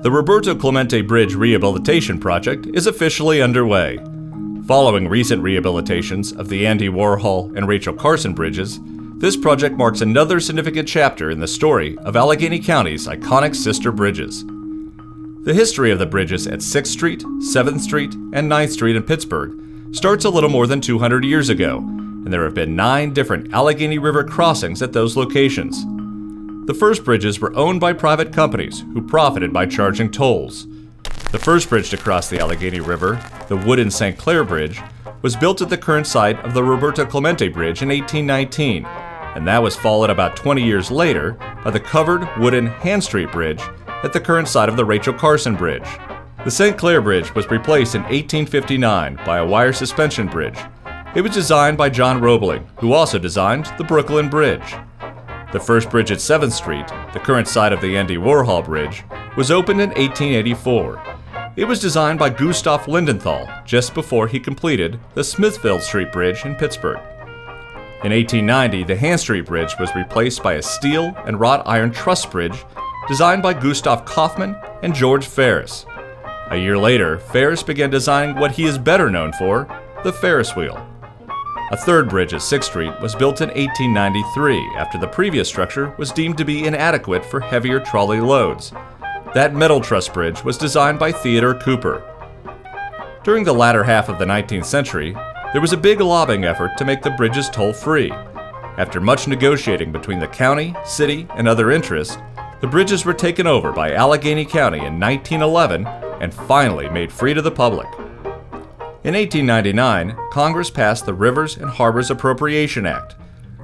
The Roberto Clemente Bridge Rehabilitation Project is officially underway. Following recent rehabilitations of the Andy Warhol and Rachel Carson bridges, this project marks another significant chapter in the story of Allegheny County's iconic sister bridges. The history of the bridges at 6th Street, 7th Street, and 9th Street in Pittsburgh starts a little more than 200 years ago, and there have been 9 different Allegheny River crossings at those locations. The first bridges were owned by private companies who profited by charging tolls. The first bridge to cross the Allegheny River, the wooden St. Clair Bridge, was built at the current site of the Roberto Clemente Bridge in 1819, and that was followed about 20 years later by the covered wooden Hand Street Bridge at the current site of the Rachel Carson Bridge. The St. Clair Bridge was replaced in 1859 by a wire suspension bridge. It was designed by John Roebling, who also designed the Brooklyn Bridge. The first bridge at 7th Street, the current site of the Andy Warhol Bridge, was opened in 1884. It was designed by Gustav Lindenthal just before he completed the Smithfield Street Bridge in Pittsburgh. In 1890, the Hand Street Bridge was replaced by a steel and wrought iron truss bridge designed by Gustav Kaufmann and George Ferris. A year later, Ferris began designing what he is better known for, the Ferris wheel. A third bridge at 6th Street was built in 1893 after the previous structure was deemed to be inadequate for heavier trolley loads. That metal truss bridge was designed by Theodore Cooper. During the latter half of the 19th century, there was a big lobbying effort to make the bridges toll-free. After much negotiating between the county, city, and other interests, the bridges were taken over by Allegheny County in 1911 and finally made free to the public. In 1899, Congress passed the Rivers and Harbors Appropriation Act,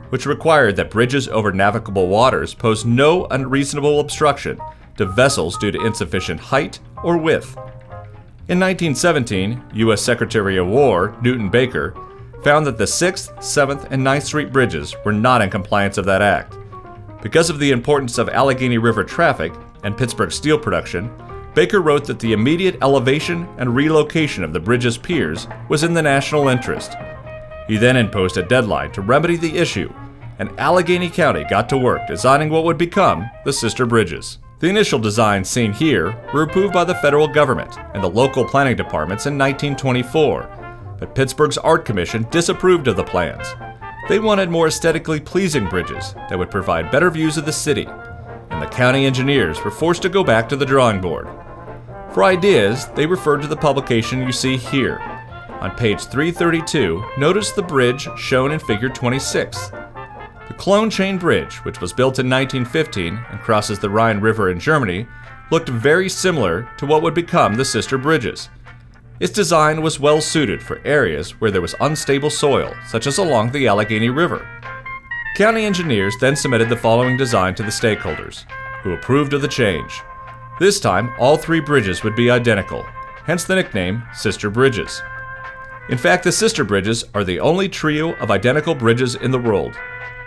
which required that bridges over navigable waters pose no unreasonable obstruction to vessels due to insufficient height or width. In 1917, U.S. Secretary of War Newton Baker found that the 6th, 7th, and 9th Street bridges were not in compliance of that act. Because of the importance of Allegheny River traffic and Pittsburgh steel production, Baker wrote that the immediate elevation and relocation of the bridge's piers was in the national interest. He then imposed a deadline to remedy the issue, and Allegheny County got to work designing what would become the sister bridges. The initial designs seen here were approved by the federal government and the local planning departments in 1924, but Pittsburgh's Art Commission disapproved of the plans. They wanted more aesthetically pleasing bridges that would provide better views of the city, and the county engineers were forced to go back to the drawing board. For ideas, they referred to the publication you see here. On page 332, notice the bridge shown in figure 26. The Cologne Chain Bridge, which was built in 1915 and crosses the Rhine River in Germany, looked very similar to what would become the sister bridges. Its design was well suited for areas where there was unstable soil, such as along the Allegheny River. County engineers then submitted the following design to the stakeholders, who approved of the change. This time, all 3 bridges would be identical, hence the nickname Sister Bridges. In fact, the sister bridges are the only trio of identical bridges in the world.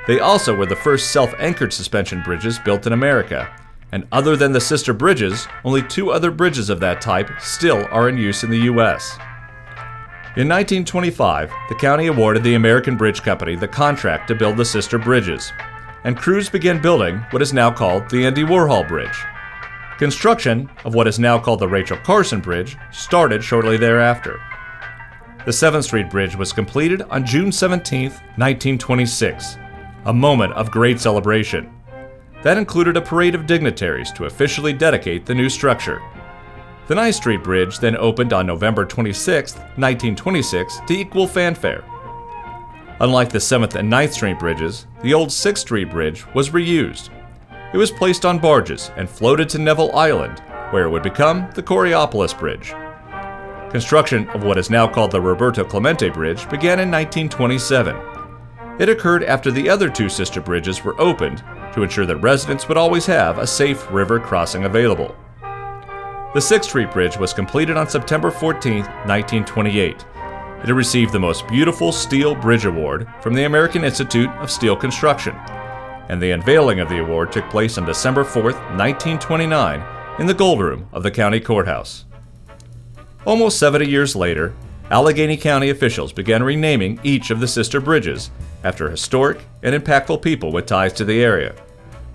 They also were the first self-anchored suspension bridges built in America, and other than the sister bridges, only 2 other bridges of that type still are in use in the U.S. In 1925, the county awarded the American Bridge Company the contract to build the sister bridges, and crews began building what is now called the Andy Warhol Bridge. Construction of what is now called the Rachel Carson Bridge started shortly thereafter. The 7th Street Bridge was completed on June 17, 1926, a moment of great celebration. That included a parade of dignitaries to officially dedicate the new structure. The 9th Street Bridge then opened on November 26, 1926 to equal fanfare. Unlike the 7th and 9th Street bridges, the old 6th Street Bridge was reused. It was placed on barges and floated to Neville Island, where it would become the Coraopolis Bridge. Construction of what is now called the Roberto Clemente Bridge began in 1927. It occurred after the other 2 sister bridges were opened to ensure that residents would always have a safe river crossing available. The 6th Street Bridge was completed on September 14, 1928. It received the Most Beautiful Steel Bridge Award from the American Institute of Steel Construction, and the unveiling of the award took place on December 4, 1929, in the Gold Room of the county courthouse. Almost 70 years later, Allegheny County officials began renaming each of the sister bridges after historic and impactful people with ties to the area.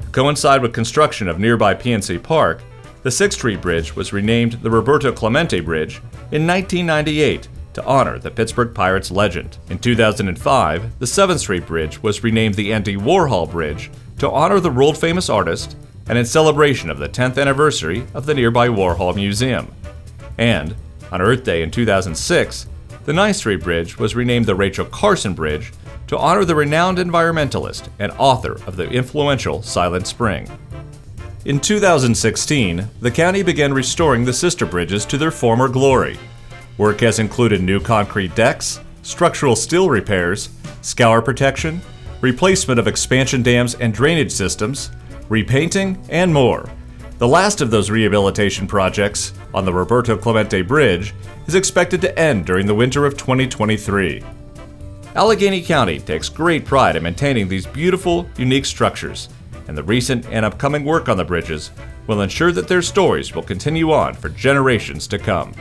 To coincide with construction of nearby PNC Park, The 6th Street Bridge was renamed the Roberto Clemente Bridge in 1998 to honor the Pittsburgh Pirates legend. In 2005, the 7th Street Bridge was renamed the Andy Warhol Bridge to honor the world-famous artist and in celebration of the 10th anniversary of the nearby Warhol Museum. And, on Earth Day in 2006, the 9th Street Bridge was renamed the Rachel Carson Bridge to honor the renowned environmentalist and author of the influential Silent Spring. In 2016, the county began restoring the sister bridges to their former glory. Work has included new concrete decks, structural steel repairs, scour protection, replacement of expansion dams and drainage systems, repainting, and more. The last of those rehabilitation projects, on the Roberto Clemente Bridge, is expected to end during the winter of 2023. Allegheny County takes great pride in maintaining these beautiful, unique structures, and the recent and upcoming work on the bridges will ensure that their stories will continue on for generations to come.